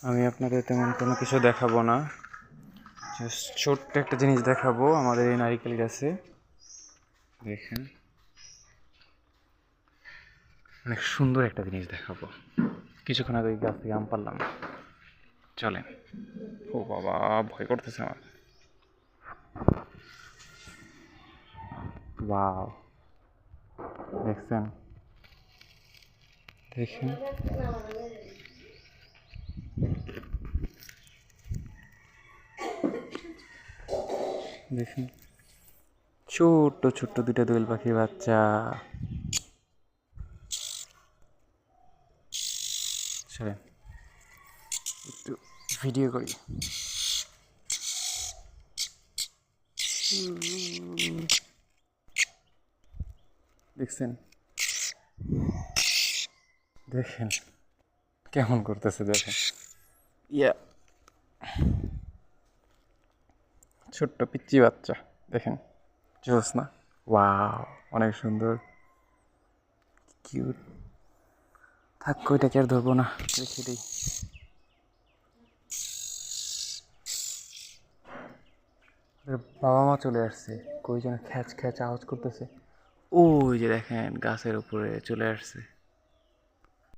আমি আপনাদের তেমন কোনো কিছু দেখাবো না, জাস্ট ছোট্ট একটা জিনিস দেখাবো আমাদের এই নারিকেল গাছে। দেখেন, অনেক সুন্দর একটা জিনিস দেখাবো। কিছুক্ষণ আগে গাছ থেকে আম পারলাম, চলেন। ও বাবা, ভয় করতেছে আমার। ওয়াও, দেখছেন? দেখেন, দেখেন, ছোট্ট ছোট্ট দুইটা দোয়েল পাখির বাচ্চা। চলেন একটু ভিডিও করি। দেখছেন, দেখেন কেমন করতেছে, দেখেন। ইয়া, ছোট্ট পিচ্চি বাচ্চা, দেখেন, জোস না? ওয়াও, অনেক সুন্দর, কিউট। থাক, ওইটাকে আর ধরবো না, রেখে দিই। বাবা মা চলে আসছে, কই যেন খ্যাচ খ্যাচ আওয়াজ করতেছে। ওই যে দেখেন, গাছের উপরে চলে আসছে।